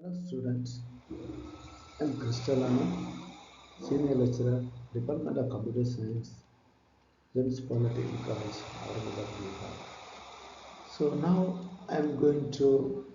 Hello students, I'm Kristalana, Senior Lecturer, Department of Computer Science, James Polytechnic College, Aurangabad, Bihar. So now I'm going to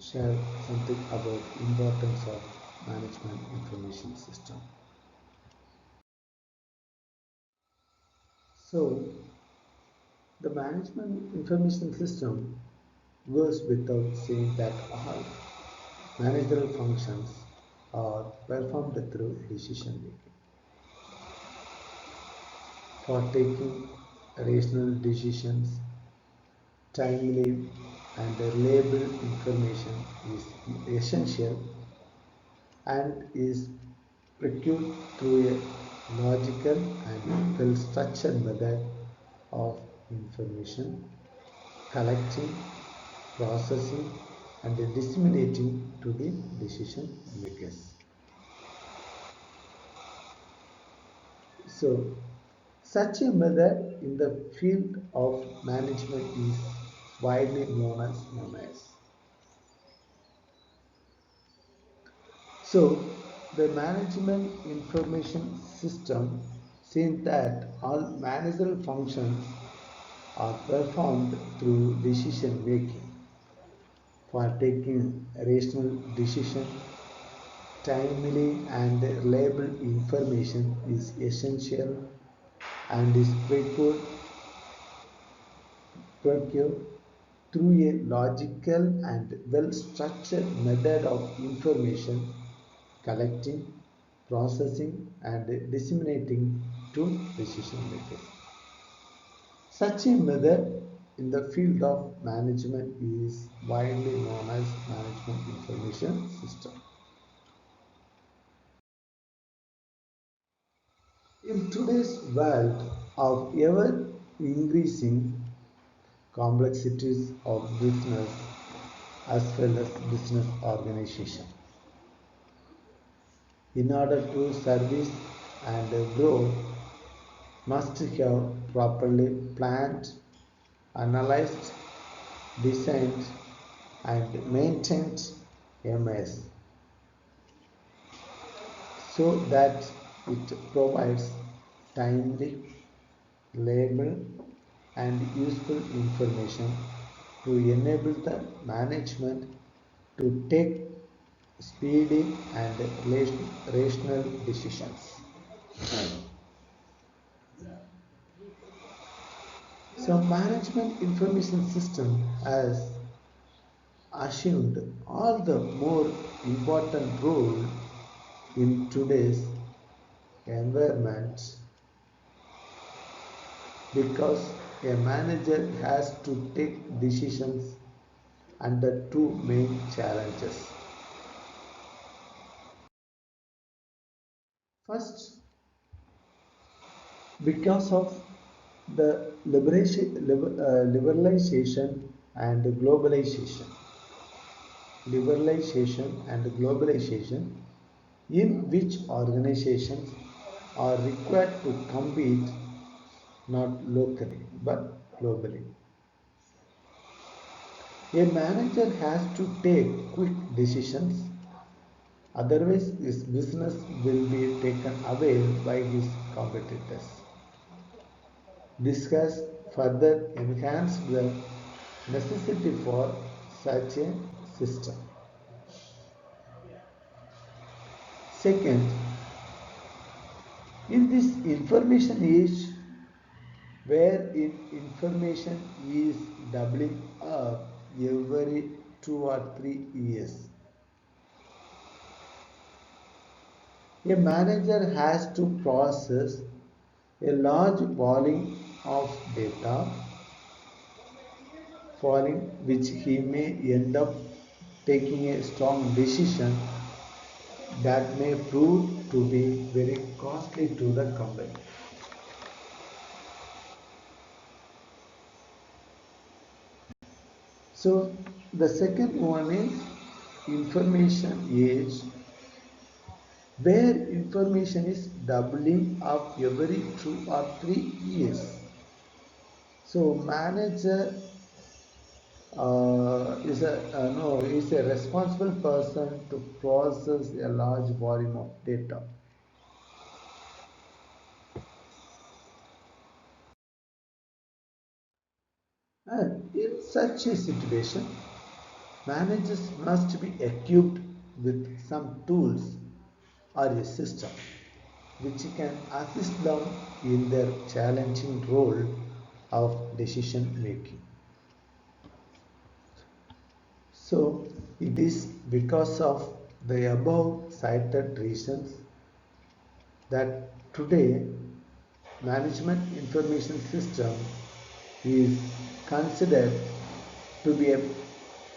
share something about importance of management information system. So the management information system goes without saying that all managerial functions are performed through decision making. For taking rational decisions, timely and reliable information is essential and is procured through a logical and well-structured method of information collecting, processing, and disseminating to the decision makers. So, such a method in the field of management is widely known as MMS. So, the management information system since that all managerial functions are performed through decision making for taking rational decision, timely and reliable information is essential and is procured through a logical and well-structured method of information collecting, processing, and disseminating to decision makers. Such a method in the field of management is widely known as management information system. In today's world of ever increasing complexities of business as well as business organization, in order to service and grow, must have properly planned, analyzed, designed, and maintained MS so that it provides timely, reliable, and useful information to enable the management to take speedy and rational decisions. So management information system has assumed all the more important role in today's environment because a manager has to take decisions under two main challenges. First, because of the liberalization and globalization. Liberalization and globalization, in which organizations are required to compete not locally but globally. A manager has to take quick decisions, otherwise, his business will be taken away by his competitors. This has further enhanced the necessity for such a system. Second, in this information age, where information is doubling up every 2 or 3 years, a manager has to process a large volume of data following which he may end up taking a strong decision that may prove to be very costly to the company. So the second one is information age, where information is doubling up every 2 or 3 years. So manager is a responsible person to process a large volume of data. And in such a situation, managers must be equipped with some tools or a system which can assist them in their challenging role of decision making. So, it is because of the above cited reasons that today management information system is considered to be a,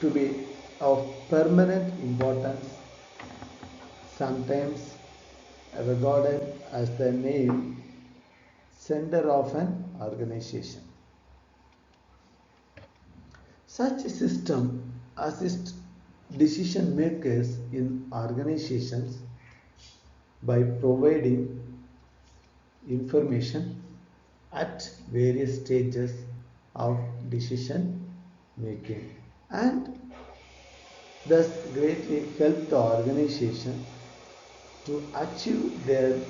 to be of permanent importance, sometimes regarded as the name center of an organization. Such a system assists decision makers in organizations by providing information at various stages of decision making and thus greatly help the organization to achieve their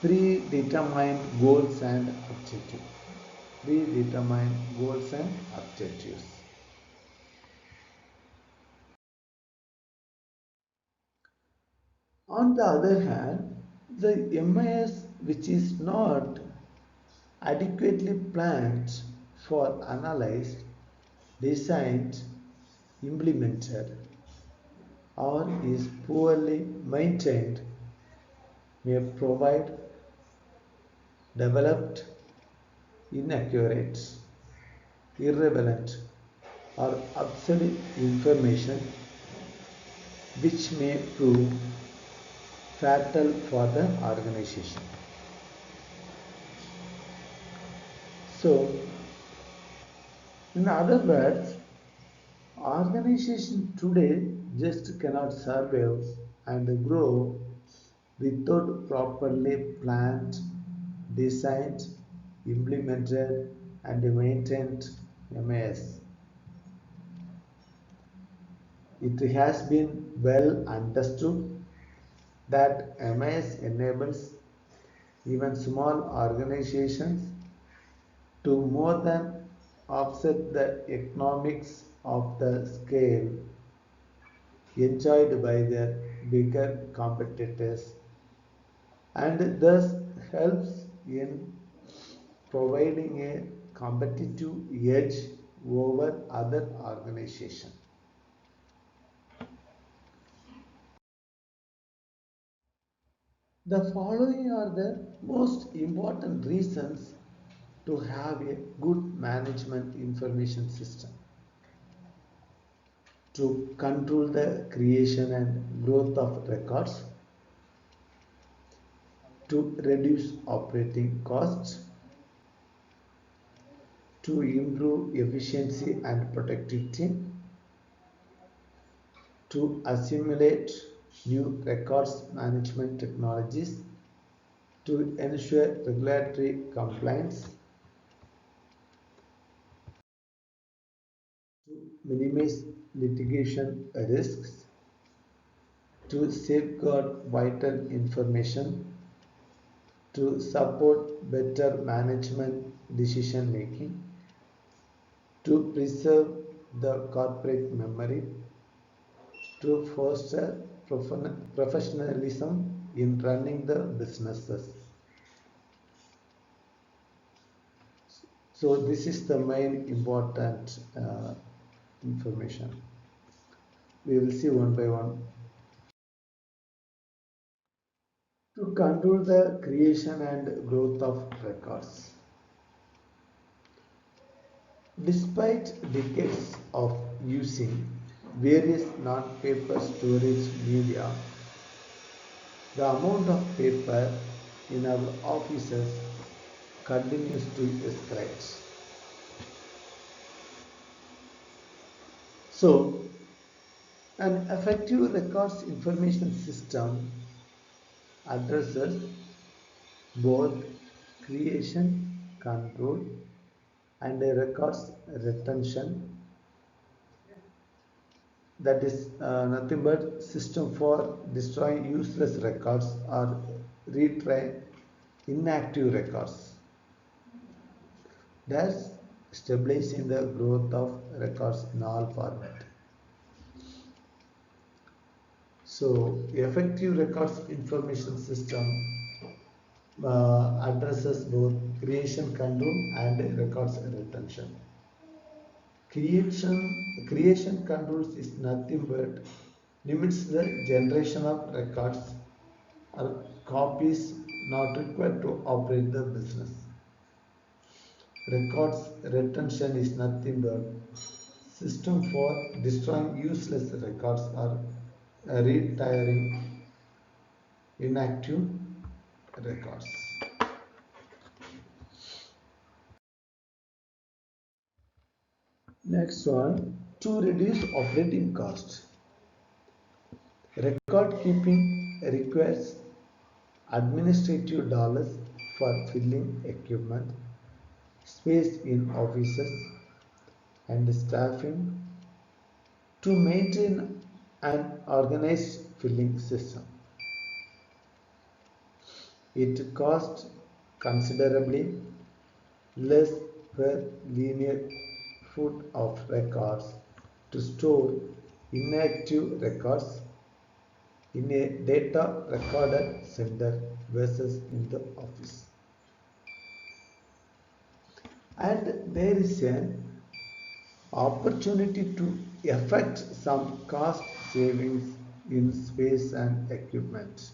predetermined goals and objectives. Predetermined goals and objectives. On the other hand, the MIS which is not adequately planned for analyzed, designed, implemented, or is poorly maintained may provide developed, inaccurate, irrelevant, or obsolete information which may prove fatal for the organization. So, in other words, organization today just cannot survive and grow without properly planned, designed, implemented, and maintained MAS. It has been well understood that MIS enables even small organizations to more than offset the economics of the scale enjoyed by their bigger competitors and thus helps in providing a competitive edge over other organizations. The following are the most important reasons to have a good management information system: to control the creation and growth of records, to reduce operating costs, to improve efficiency and productivity, to assimilate new records management technologies, to ensure regulatory compliance, to minimize litigation risks, to safeguard vital information, to support better management decision making, to preserve the corporate memory, to foster professionalism in running the businesses. So this is the main important information. We will see one by one. To control the creation and growth of records. Despite decades of using various non-paper storage media, the amount of paper in our offices continues to escalate. So, an effective records information system addresses both creation, control, and records retention that is nothing but system for destroying useless records or retry inactive records. Thus, stabilizing the growth of records in all format. So, effective records information system addresses both creation control and records retention. Creation controls is nothing but limits the generation of records or copies not required to operate the business. Records retention is nothing but system for destroying useless records or retiring inactive records. Next one, to reduce operating cost. Record keeping requires administrative dollars for filling equipment, space in offices, and staffing to maintain an organized filling system. It costs considerably less per linear foot of records to store inactive records in a data recorder center versus in the office. And there is an opportunity to effect some cost savings in space and equipment,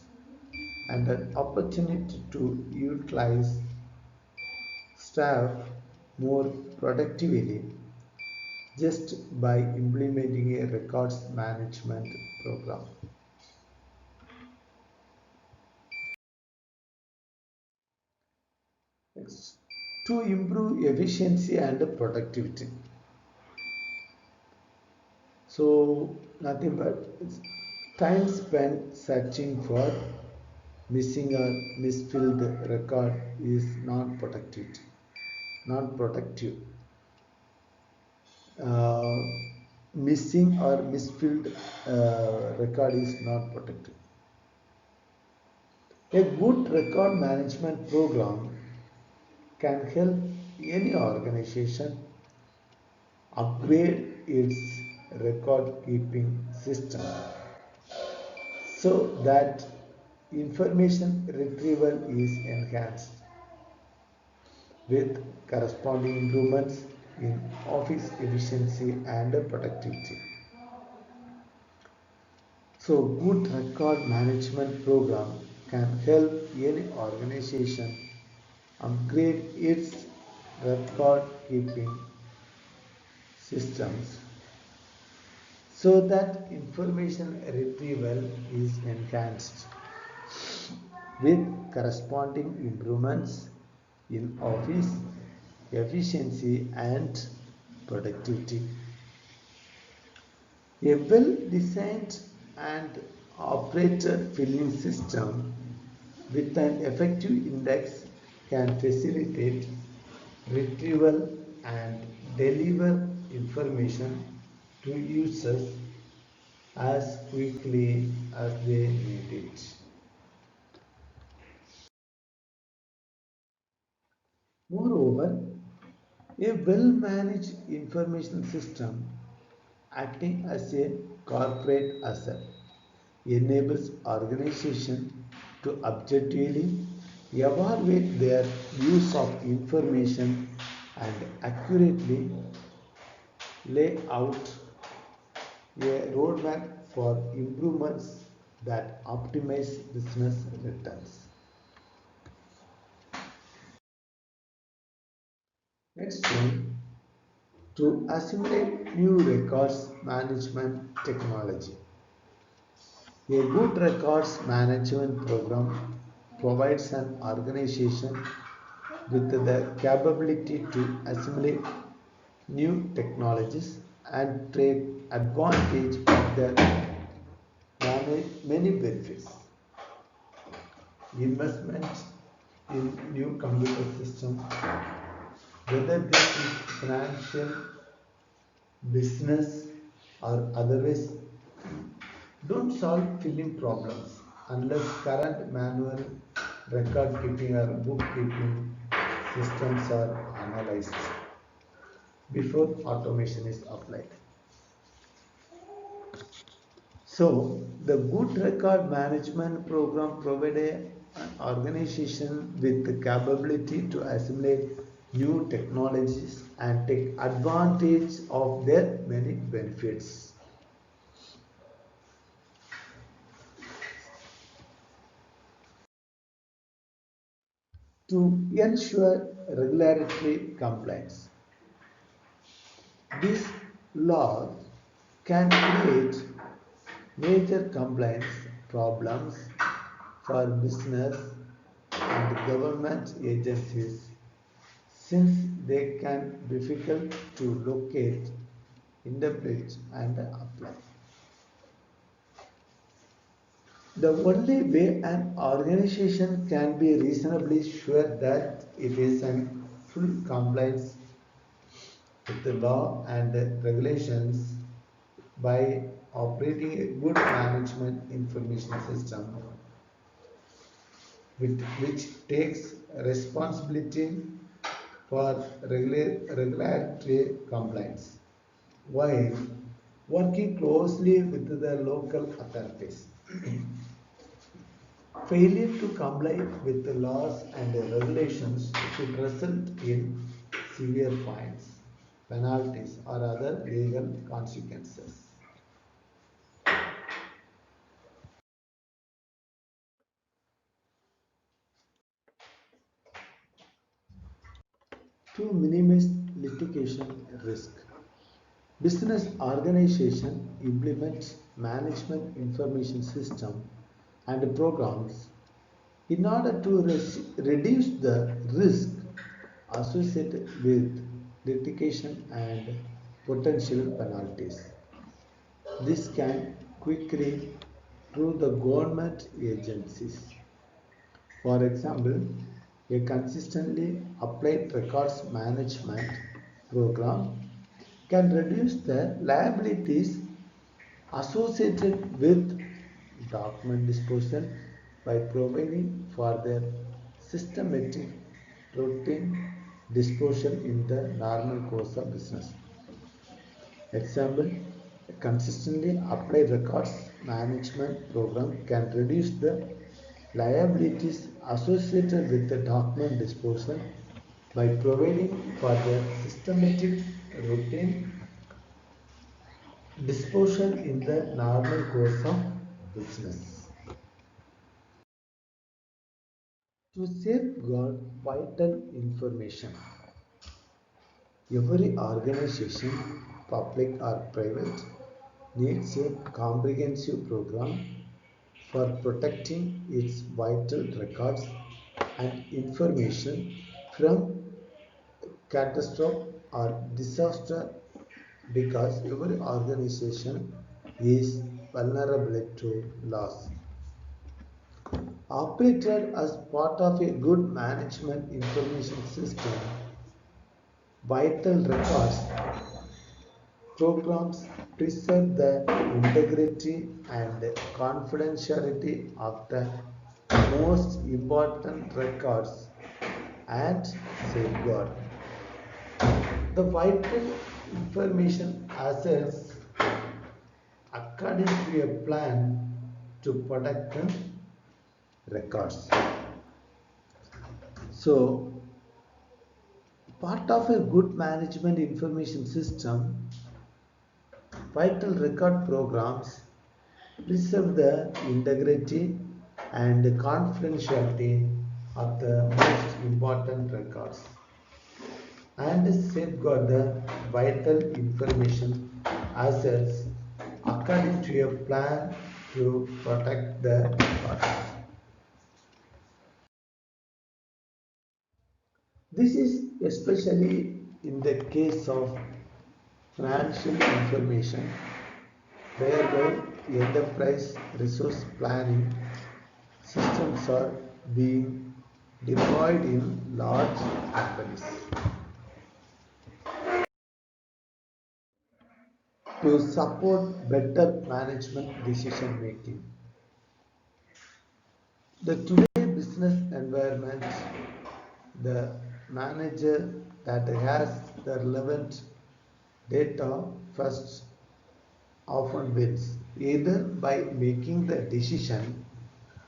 and an opportunity to utilize staff more productively just by implementing a records management program. Next, to improve efficiency and productivity. So nothing but time spent searching for missing or misfilled record is not productive. Not productive. Uh, Missing or misfilled record is not productive. A good record management program can help any organization upgrade its record keeping system so that information retrieval is enhanced with corresponding improvements in office efficiency and productivity. So good record management program can help any organization upgrade its record keeping systems so that information retrieval is enhanced with corresponding improvements in office efficiency and productivity. A well designed and operated filling system with an effective index can facilitate retrieval and deliver information to users as quickly as they need it. Moreover, a well-managed information system acting as a corporate asset enables organizations to objectively evaluate their use of information and accurately lay out a roadmap for improvements that optimize business returns. Next one, to assimilate new records management technology. A good records management program provides an organization with the capability to assimilate new technologies and take advantage of their many benefits. Investment in new computer system, whether this is financial, business, or otherwise don't solve filling problems unless current manual record keeping or bookkeeping systems are analyzed before automation is applied. So, the good record management program provided an organization with the capability to assimilate new technologies and take advantage of their many benefits. To ensure regulatory compliance, these laws can create major compliance problems for business and government agencies since they can be difficult to locate, interpret and apply. The only way an organization can be reasonably sure that it is in full compliance with the law and regulations by operating a good management information system which takes responsibility for regulatory compliance while working closely with the local authorities. Failure to comply with the laws and regulations could result in severe fines, penalties, or other legal consequences. To minimize litigation risk, business organization implements management information system and programs in order to reduce the risk associated with litigation and potential penalties. This can quickly through the government agencies. For example, a consistently applied records management program can reduce the liabilities associated with document disposal by providing for their systematic routine disposal in the normal course of business. Example, a consistently applied records management program can reduce the liabilities associated with the document disposal by providing for the systematic routine disposal in the normal course of business. To safeguard vital information, every organization, public or private, needs a comprehensive program for protecting its vital records and information from catastrophe or disaster because every organization is vulnerable to loss. Operated as part of a good management information system, vital records programs preserve the integrity and confidentiality of the most important records and safeguard the vital information assets according to a plan to protect the records. So, part of a good management information system, vital record programs preserve the integrity and confidentiality of the most important records and safeguard the vital information assets according to a plan to protect the records. This is especially in the case of financial information whereby enterprise resource planning systems are being deployed in large companies. to support better management decision making. The today business environment, the manager that has the relevant data first often wins, either by making the decision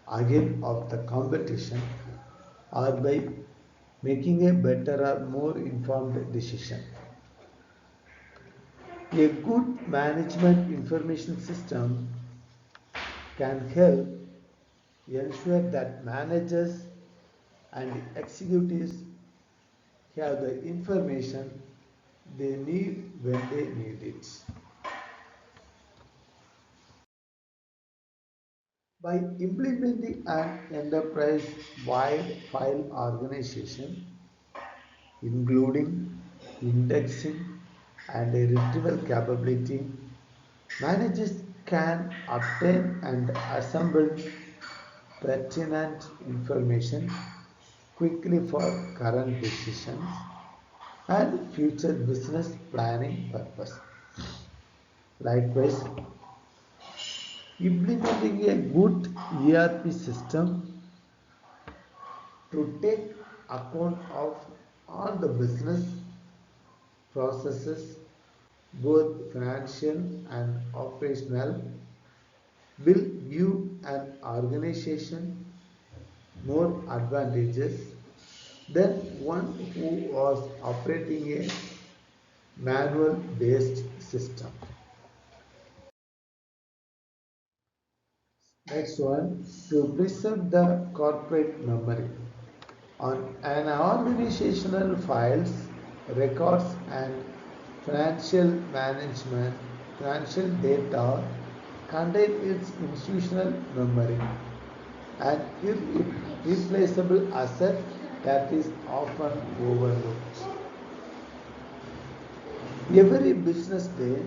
ahead of the competition or by making a better or more informed decision. A good management information system can help ensure that managers and executives have the information they need when they need it. By implementing an enterprise-wide file organization, including indexing and a retrieval capability, managers can obtain and assemble pertinent information quickly for current decisions and future business planning purpose. Likewise, implementing a good ERP system to take account of all the business processes, both financial and operational, will give an organization more advantages than one who was operating a manual based system. Next one, to preserve the corporate memory. On an organizational files, records and financial management, financial data contain its institutional memory, an irreplaceable asset that is often overlooked. Every business day,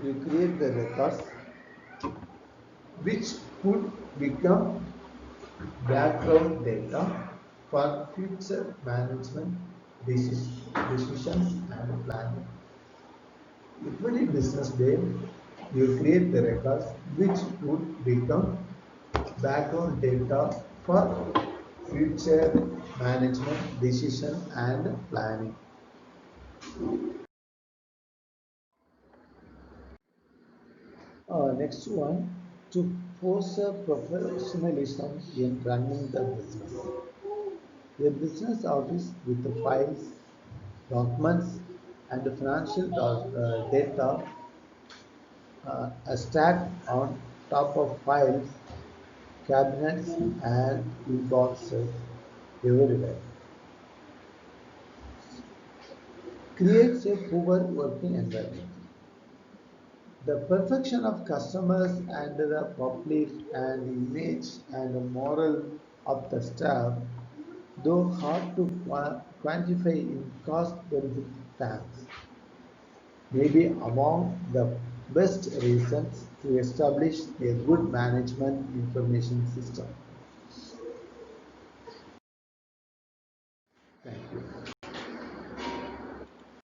you create the records which could become background data for future management decisions and planning. Every business day, you create the records which would become background data for future management decision and planning. Next one, to foster professionalism in running the business. A business office with the files, documents, and the financial data stacked on top of files, cabinets, and inboxes everywhere creates a poor working environment. The perfection of customers and the public and image and the moral of the staff, though hard to quantify in cost benefit terms, may be among the best reasons to establish a good management information system.